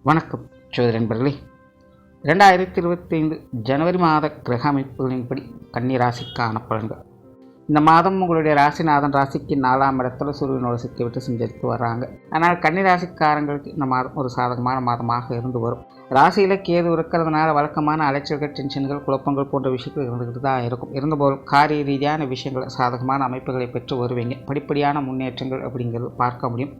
வணக்கம் சோதரி நண்பர்களே. 2025 ஜனவரி மாத கிரக அமைப்புகளின்படி கன்னி ராசிக்கான பலன்கள். இந்த மாதம் உங்களுடைய ராசிநாதன் ராசிக்கு 4ஆம் இடத்துல சூரியனோட சிக்கி விட்டு செஞ்சுட்டு வர்றாங்க. அதனால் கன்னி ராசிக்காரங்களுக்கு இந்த மாதம் ஒரு சாதகமான மாதமாக இருந்து வரும். ராசியில் கேது இருக்கிறதுனால வழக்கமான அலைச்சல்கள், டென்ஷன்கள், குழப்பங்கள் போன்ற விஷயங்கள் இருந்துக்கிட்டு தான் இருக்கும். இருந்தபோதும் காரிய ரீதியான விஷயங்கள் சாதகமான அமைப்புகளை பெற்று வருவீங்க. படிப்படியான முன்னேற்றங்கள் அப்படிங்கிறது பார்க்க முடியும்.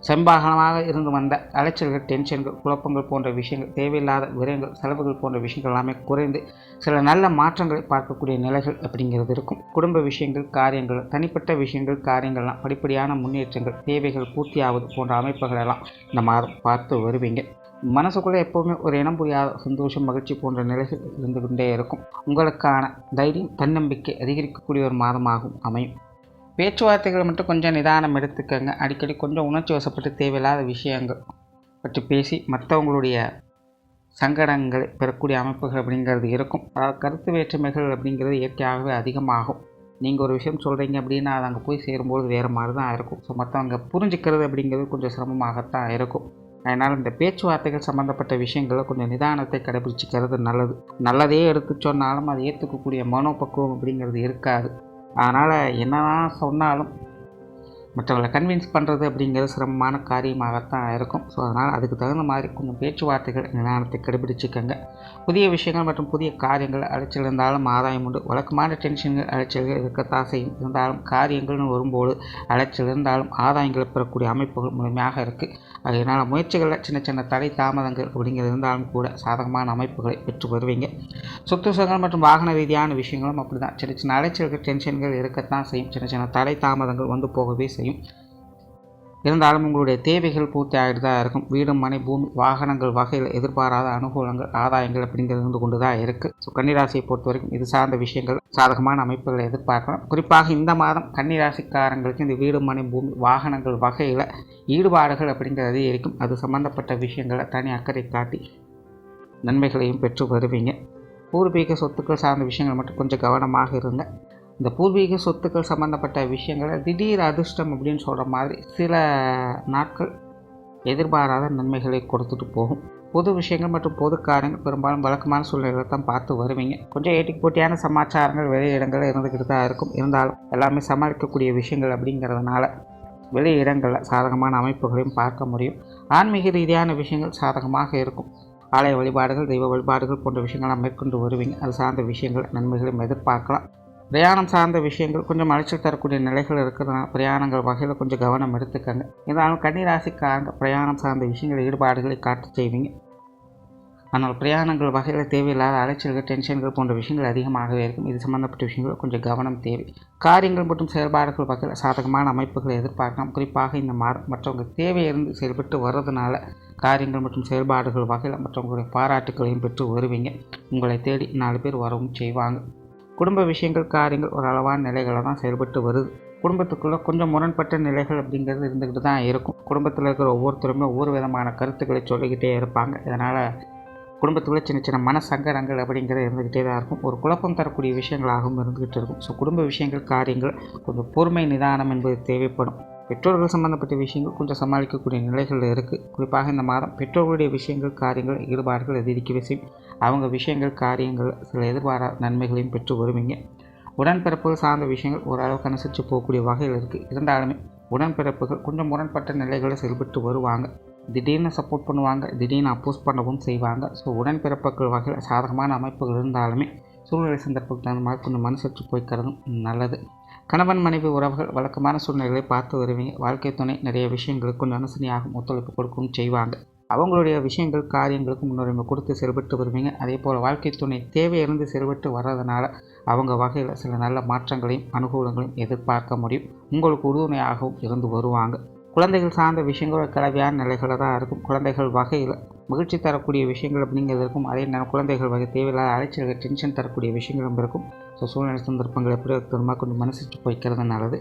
சம்பாகமாக இருந்து வந்த அலைச்சல்கள், டென்ஷன்கள், குழப்பங்கள் போன்ற விஷயங்கள், தேவையில்லாத விரயங்கள், செலவுகள் போன்ற விஷயங்கள் எல்லாமே குறைந்து சில நல்ல மாற்றங்களை பார்க்கக்கூடிய நிலைகள் அப்படிங்கிறது இருக்கும். குடும்ப விஷயங்கள், காரியங்கள், தனிப்பட்ட விஷயங்கள், காரியங்கள்லாம் படிப்படியான முன்னேற்றங்கள், தேவைகள் பூர்த்தியாவது போன்ற அமைப்புகள் எல்லாம் இந்த மாதம் பார்த்து வருவீங்க. மனசுக்குள்ளே எப்போவுமே ஒரு இனம் புரியாத சந்தோஷம், மகிழ்ச்சி போன்ற நிலைகள் இருந்து கொண்டே இருக்கும். உங்களுக்கான தைரியம், தன்னம்பிக்கை அதிகரிக்கக்கூடிய ஒரு மாதமாகவும் அமையும். பேச்சுவார்த்தைகளை மட்டும் கொஞ்சம் நிதானம் எடுத்துக்கங்க. அடிக்கடி கொஞ்சம் உணர்ச்சி வசப்பட்டு தேவையில்லாத விஷயங்கள் பற்றி பேசி மற்றவங்களுடைய சங்கடங்களை பெறக்கூடிய அமைப்புகள் அப்படிங்கிறது இருக்கும். அதாவது கருத்து வேற்றுமைகள் அப்படிங்கிறது இயற்கையாகவே அதிகமாகும். நீங்கள் ஒரு விஷயம் சொல்கிறீங்க அப்படின்னா அது அங்கே போய் சேரும்போது வேறு மாதிரி தான் இருக்கும். ஸோ மற்றவங்க புரிஞ்சுக்கிறது அப்படிங்கிறது கொஞ்சம் சிரமமாகத்தான் இருக்கும். அதனால் இந்த பேச்சுவார்த்தைகள் சம்மந்தப்பட்ட விஷயங்களில் கொஞ்சம் நிதானத்தை கடைபிடிச்சிக்கிறது நல்லது. நல்லதே எடுத்து சொன்னாலும் அதை ஏற்றுக்கக்கூடிய மனோபக்குவம் அப்படிங்கிறது இருக்காது. அதனால் என்னதான் சொன்னாலும் மற்றவங்களை கன்வின்ஸ் பண்ணுறது அப்படிங்கிறது சிரமமான காரியமாகத்தான் இருக்கும். ஸோ அதனால் அதுக்கு தகுந்த மாதிரி கொஞ்சம் பேச்சுவார்த்தைகள் நிதானத்தை கடைபிடிச்சிக்கங்க. புதிய விஷயங்கள் மற்றும் புதிய காரியங்கள் அலைச்சல் இருந்தாலும் ஆதாயம் உண்டு. வழக்கமான டென்ஷன்கள், அலைச்சல்கள் இருக்கத்தான் செய்யும். இருந்தாலும் காரியங்கள்னு வரும்போது அலைச்சல் இருந்தாலும் ஆதாயங்களை பெறக்கூடிய அமைப்புகள் முழுமையாக இருக்குது. அதனால் முயற்சிகளில் சின்ன சின்ன தடை தாமதங்கள் அப்படிங்கிறது இருந்தாலும் கூட சாதகமான அமைப்புகளை பெற்று வருவீங்க. சொத்து சுகங்கள் மற்றும் வாகன ரீதியான விஷயங்களும் அப்படி தான். சின்ன சின்ன அலைச்சல்கள், டென்ஷன்கள் இருக்கத்தான் செய்யும். சின்ன சின்ன தடை தாமதங்கள் வந்து போகவே செய்யும். இருந்தாலும் உங்களுடைய தேவைகள் பூர்த்தி ஆகிட்டு தான் இருக்கும். வீடு, மனை, பூமி, வாகனங்கள் வகையில் எதிர்பாராத அனுகூலங்கள், ஆதாயங்கள் அப்படிங்கிறது இருந்து கொண்டு தான் இருக்குது. ஸோ கன்னிராசியை பொறுத்த வரைக்கும் இது சார்ந்த விஷயங்கள் சாதகமான அமைப்புகளை எதிர்பார்க்கலாம். குறிப்பாக இந்த மாதம் கன்னிராசிக்காரங்களுக்கு இந்த வீடு, மனை, பூமி, வாகனங்கள் வகையில் ஈடுபாடுகள் அப்படிங்கிறது இருக்கும். அது சம்பந்தப்பட்ட விஷயங்களை தனி அக்கறை காட்டி நன்மைகளையும் பெற்று வருவீங்க. பூர்வீக சொத்துக்கள் சார்ந்த விஷயங்கள் மட்டும் கொஞ்சம் கவனமாக இருங்க. இந்த பூர்வீக சொத்துக்கள் சம்மந்தப்பட்ட விஷயங்களை திடீர் அதிர்ஷ்டம் அப்படின்னு சொல்கிற மாதிரி சில நாட்கள் எதிர்பாராத நன்மைகளை கொடுத்துட்டு போகும். பொது விஷயங்கள் மற்றும் பொது காரியங்கள் பெரும்பாலும் வழக்கமான சூழ்நிலைகளை தான் பார்த்து வருவீங்க. கொஞ்சம் ஏட்டிக்கு போட்டியான சமாச்சாரங்கள் வெளியிடங்கள் இருந்துக்கிட்டு தான் இருக்கும். இருந்தாலும் எல்லாமே சமாளிக்கக்கூடிய விஷயங்கள் அப்படிங்கிறதுனால வெளியிடங்களில் சாதகமான அமைப்புகளையும் பார்க்க முடியும். ஆன்மீக ரீதியான விஷயங்கள் சாதகமாக இருக்கும். ஆலய வழிபாடுகள், தெய்வ வழிபாடுகள் போன்ற விஷயங்கள்லாம் மேற்கொண்டு வருவீங்க. அது சார்ந்த விஷயங்கள் நன்மைகளையும் எதிர்பார்க்கலாம். பிரயாணம் சார்ந்த விஷயங்கள் கொஞ்சம் அலைச்சல் தரக்கூடிய நிலைகள் இருக்கிறதுனால பிரயாணங்கள் வகையில் கொஞ்சம் கவனம் எடுத்துக்கங்க. இருந்தாலும் கன்னிராசிக்காரங்க பிரயாணம் சார்ந்த விஷயங்கள் ஈடுபாடுகளை காட்டு செய்வீங்க. ஆனால் பிரயாணங்கள் வகையில் தேவையில்லாத அலைச்சல்கள், டென்ஷன்கள் போன்ற விஷயங்கள் அதிகமாகவே இருக்கும். இது சம்பந்தப்பட்ட விஷயங்கள் கொஞ்சம் கவனம் தேவை. காரியங்கள் மற்றும் செயல்பாடுகள் வகையில் சாதகமான அமைப்புகளை எதிர்பார்க்கலாம். குறிப்பாக இந்த மாதம் மற்றவங்க தேவையிருந்து செயல்பட்டு வர்றதுனால காரியங்கள் மற்றும் செயல்பாடுகள் வகையில் மற்றவங்களுடைய பாராட்டுகளையும் பெற்று வருவீங்க. உங்களை தேடி 4 பேர் வரவும் செய்வாங்க. குடும்ப விஷயங்கள், காரியங்கள் ஒரு அளவான நிலைகளை தான் செயல்பட்டு வருது. குடும்பத்துக்குள்ளே கொஞ்சம் முரண்பட்ட நிலைகள் அப்படிங்கிறது இருந்துக்கிட்டு தான் இருக்கும். குடும்பத்தில் இருக்கிற ஒவ்வொருத்தருமே ஒவ்வொரு விதமான கருத்துக்களை சொல்லிக்கிட்டே இருப்பாங்க. இதனால் குடும்பத்துக்குள்ளே சின்ன சின்ன மனசங்கடங்கள் அப்படிங்கிறது இருந்துக்கிட்டே தான் இருக்கும். ஒரு குழப்பம் தரக்கூடிய விஷயங்களாகவும் இருந்துக்கிட்டு இருக்கும். ஸோ குடும்ப விஷயங்கள், காரியங்கள் கொஞ்சம் பொறுமை, நிதானம் என்பது தேவைப்படும். பெற்றோர்கள் சம்பந்தப்பட்ட விஷயங்கள் கொஞ்சம் சமாளிக்கக்கூடிய நிலைகள் இருக்குது. குறிப்பாக இந்த மாதம் பெற்றோர்களுடைய விஷயங்கள், காரியங்கள், ஈடுபாடுகள் அதிகரிக்க செய்யும். அவங்க விஷயங்கள், காரியங்கள் சில எதிர்பாராத நன்மைகளையும் பெற்று வருவீங்க. உடன்பிறப்புகள் சார்ந்த விஷயங்கள் ஓரளவுக்கு அனுசரித்து போகக்கூடிய வகையில் இருக்குது. இருந்தாலுமே உடன்பிறப்புகள் கொஞ்சம் முரண்பட்ட நிலைகளை செயல்பட்டு வருவாங்க. திடீர்னு சப்போர்ட் பண்ணுவாங்க, திடீர்னு அப்போஸ் பண்ணவும் செய்வாங்க. ஸோ உடன்பிறப்புகள் வகையில் சாதகமான அமைப்புகள் இருந்தாலுமே சூழ்நிலை சந்தர்ப்பத்துக்கு தகுந்த மாதிரி கொஞ்சம் மனுசரித்து போய்க்கிறதும் நல்லது. கணவன் மனைவி உறவுகள் வழக்கமான சூழ்நிலைகளை பார்த்து வருவீங்க. வாழ்க்கை துணை நிறைய விஷயங்களுக்கு கொஞ்சம் அனுசரணையாகவும் ஒத்துழைப்பு கொடுக்கவும் செய்வாங்க. அவங்களுடைய விஷயங்கள், காரியங்களுக்கு முன்னுரிமை கொடுத்து செயல்பட்டு வருவீங்க. அதே போல் வாழ்க்கை துணை தேவையிருந்து செயல்பட்டு வர்றதுனால அவங்க வகையில் சில நல்ல மாற்றங்களையும் அனுகூலங்களையும் எதிர்பார்க்க முடியும். உங்களுக்கு உறுதுணையாகவும் இருந்து வருவாங்க. குழந்தைகள் சார்ந்த விஷயங்கள் கலவையான நிலைகளில் தான் இருக்கும். குழந்தைகள் வகையில் மகிழ்ச்சி தரக்கூடிய விஷயங்கள் அப்படிங்கிறது இருக்கும். அதே நேரம் குழந்தைகள் வகை தேவையில்லாத அலைச்சல்கள், டென்ஷன் தரக்கூடிய விஷயங்களும் இருக்கும். ஸோ சூழ்நிலை சந்தர்ப்பங்கள் எப்படி தருமா கொஞ்சம் மனசிட்டு போய்க்கிறது நல்லது.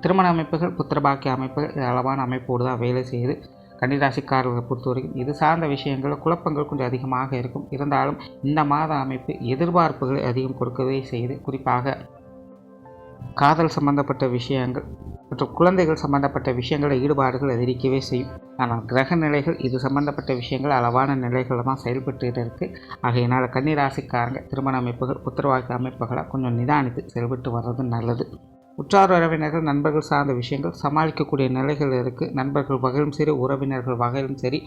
திருமண அமைப்புகள், புத்திரபாக்கிய அமைப்புகள் இது அளவான அமைப்போடு தான் வேலை செய்யுது. கன்னிராசிக்காரர்களை பொறுத்த வரைக்கும் இது சார்ந்த விஷயங்கள் குழப்பங்கள் கொஞ்சம் அதிகமாக இருக்கும். இருந்தாலும் இந்த மாத அமைப்பு எதிர்பார்ப்புகளை அதிகம் கொடுக்கவே செய்யுது. குறிப்பாக காதல் சம்பந்தப்பட்ட விஷயங்கள், மற்றும் குழந்தைகள் சம்பந்தப்பட்ட விஷயங்களில் ஈடுபாடுகள் அதிகரிக்கவே செய்யும். ஆனால் கிரக நிலைகள் இது சம்பந்தப்பட்ட விஷயங்கள் அளவான நிலைகளில் தான் செயல்பட்டு இருக்குது. ஆகையினால் கன்னிராசிக்காரங்க திருமண அமைப்புகள், புத்திரவாக்கு அமைப்புகளை கொஞ்சம் நிதானித்து செயல்பட்டு வர்றது நல்லது. உற்றார் உறவினர்கள், நண்பர்கள் சார்ந்த விஷயங்கள் சமாளிக்கக்கூடிய நிலைகள் இருக்குது. நண்பர்கள் வகையிலும் சரி, உறவினர்கள் வகையிலும் சரி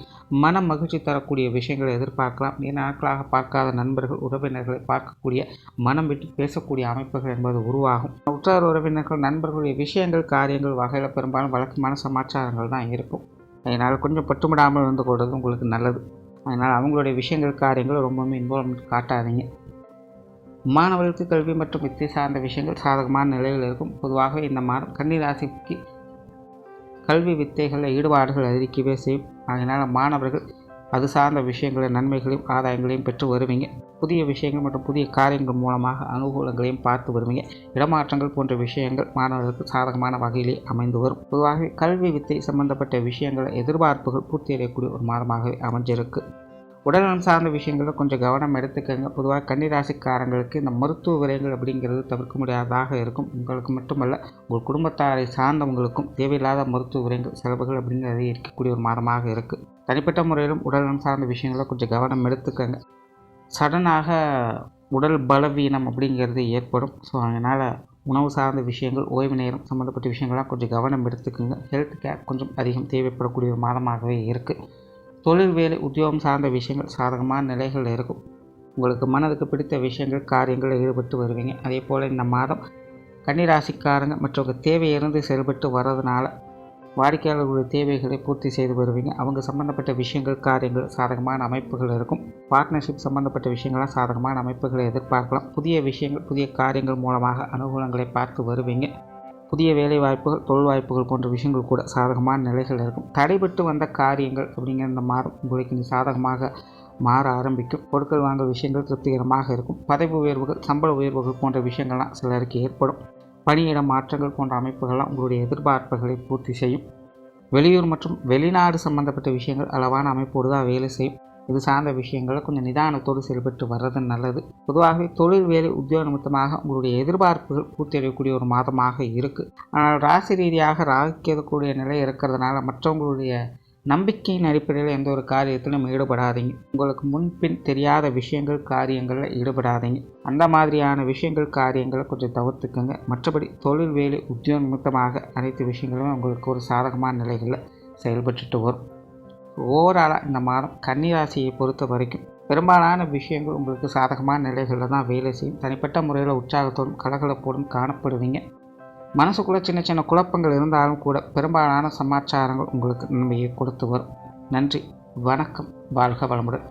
மன மகிழ்ச்சி தரக்கூடிய விஷயங்களை எதிர்பார்க்கலாம். நீண்ட நாட்களாக பார்க்காத நண்பர்கள், உறவினர்களை பார்க்கக்கூடிய, மனம் விட்டு பேசக்கூடிய அமைப்புகள் என்பது உருவாகும். உற்றார் உறவினர்கள், நண்பர்களுடைய விஷயங்கள், காரியங்கள் வகையில் பெரும்பாலும் வழக்கமான சமாச்சாரங்கள் தான் இருக்கும். அதனால் கொஞ்சம் பட்டுமிடாமல் இருந்து கொள்வது உங்களுக்கு நல்லது. அதனால் அவங்களுடைய விஷயங்கள், காரியங்கள் ரொம்பவுமே இன்வால்வ்மெண்ட் காட்டாதீங்க. மாணவர்களுக்கு கல்வி மற்றும் வித்தை சார்ந்த விஷயங்கள் சாதகமான நிலையில் இருக்கும். பொதுவாகவே இந்த மாதம் கன்னிராசிக்கு கல்வி வித்தைகளில் ஈடுபாடுகள் அதிகரிக்கவே செய்யும். அதனால் மாணவர்கள் அது சார்ந்த விஷயங்களை, நன்மைகளையும் ஆதாயங்களையும் பெற்று வருவீங்க. புதிய விஷயங்கள் மற்றும் புதிய காரியங்கள் மூலமாக அனுகூலங்களையும் பார்த்து வருவீங்க. இடமாற்றங்கள் போன்ற விஷயங்கள் மாணவர்களுக்கு சாதகமான வகையிலே அமைந்து வரும். பொதுவாகவே கல்வி வித்தை சம்பந்தப்பட்ட விஷயங்களை எதிர்பார்ப்புகள் பூர்த்தி அடையக்கூடிய ஒரு மாதமாகவே அமைஞ்சிருக்கு. உடல்நலம் சார்ந்த விஷயங்களில் கொஞ்சம் கவனம் எடுத்துக்கங்க. பொதுவாக கன்னிராசிக்காரங்களுக்கு இந்த மருத்துவ விரயங்கள் அப்படிங்கிறது தவிர்க்க முடியாததாக இருக்கும். உங்களுக்கு மட்டுமல்ல, உங்கள் குடும்பத்தாரை சார்ந்தவங்களுக்கும் தேவையில்லாத மருத்துவ விரயங்கள், செலவுகள் அப்படிங்கிறது இருக்கக்கூடிய ஒரு மாதமாக இருக்குது. தனிப்பட்ட முறையிலும் உடல்நலம் சார்ந்த விஷயங்களில் கொஞ்சம் கவனம் எடுத்துக்கங்க. சடனாக உடல் பலவீனம் அப்படிங்கிறது ஏற்படும். ஸோ அதனால் உணவு சார்ந்த விஷயங்கள், ஓய்வு நேரம் சம்மந்தப்பட்ட விஷயங்கள்லாம் கொஞ்சம் கவனம் எடுத்துக்கோங்க. ஹெல்த் கேர் கொஞ்சம் அதிகம் தேவைப்படக்கூடிய ஒரு மாதமாகவே இருக்குது. தொழில், வேலை, உத்தியோகம் சார்ந்த விஷயங்கள் சாதகமான நிலைகள் இருக்கும். உங்களுக்கு மனதுக்கு பிடித்த விஷயங்கள், காரியங்களில் ஈடுபட்டு வருவீங்க. அதே போல் இந்த மாதம் கன்னிராசிக்காரங்க மற்றவங்க தேவையிருந்து செயல்பட்டு வர்றதுனால வாடிக்கையாளர்களுடைய தேவைகளை பூர்த்தி செய்து வருவீங்க. அவங்க சம்பந்தப்பட்ட விஷயங்கள், காரியங்கள் சாதகமான அமைப்புகள் இருக்கும். பார்ட்னர்ஷிப் சம்பந்தப்பட்ட விஷயங்கள்லாம் சாதகமான அமைப்புகளை எதிர்பார்க்கலாம். புதிய விஷயங்கள், புதிய காரியங்கள் மூலமாக அனுகூலங்களை பார்த்து வருவீங்க. புதிய வேலை வாய்ப்புகள், தொழில் வாய்ப்புகள் போன்ற விஷயங்கள் கூட சாதகமான நிலைகள் இருக்கும். தடைபட்டு வந்த காரியங்கள் அப்படிங்கிற இந்த மாதம் உங்களுக்கு சாதகமாக மாற ஆரம்பிக்கும். பொருட்கள் வாங்க விஷயங்கள் திருப்திகரமாக இருக்கும். பதவி உயர்வுகள், சம்பள உயர்வுகள் போன்ற விஷயங்கள்லாம் சிலருக்கு ஏற்படும். பணியிட மாற்றங்கள் போன்ற அமைப்புகள்லாம் உங்களுடைய எதிர்பார்ப்புகளை பூர்த்தி செய்யும். வெளியூர் மற்றும் வெளிநாடு சம்பந்தப்பட்ட விஷயங்கள் அளவான அமைப்போடு தான் வேலை செய்யும். இது சார்ந்த விஷயங்களில் கொஞ்சம் நிதானத்தோடு செயல்பட்டு வர்றது நல்லது. பொதுவாகவே தொழில், வேலை, உத்தியோக நிமித்தமாக உங்களுடைய எதிர்பார்ப்புகள் பூர்த்தி அடையக்கூடிய ஒரு மாதமாக இருக்குது. ஆனால் ராசி ரீதியாக ராகிக்கக்கூடிய நிலை இருக்கிறதுனால மற்றவங்களுடைய நம்பிக்கையின் அடிப்படையில் எந்த ஒரு காரியத்திலும் ஈடுபடாதீங்க. உங்களுக்கு முன்பின் தெரியாத விஷயங்கள், காரியங்களில் ஈடுபடாதீங்க. அந்த மாதிரியான விஷயங்கள், காரியங்களை கொஞ்சம் தவிர்த்துக்கங்க. மற்றபடி தொழில், வேலை, உத்தியோக நிமித்தமாக அனைத்து விஷயங்களுமே உங்களுக்கு ஒரு சாதகமான நிலைகளில் செயல்பட்டுட்டு வரும். ஓவராலாக இந்த மாதம் கன்னிராசியை பொறுத்த வரைக்கும் பெரும்பாலான விஷயங்கள் உங்களுக்கு சாதகமான நிலைகளில் தான் வேலை செய்யும். தனிப்பட்ட முறையில் உற்சாகத்தோடும் கலகலப்போடும் காணப்படுவீங்க. மனசுக்குள்ளே சின்ன சின்ன குழப்பங்கள் இருந்தாலும் கூட பெரும்பாலான சமாச்சாரங்கள் உங்களுக்கு நன்மையை கொடுத்து வரும். நன்றி, வணக்கம், வாழ்க வளமுடன்.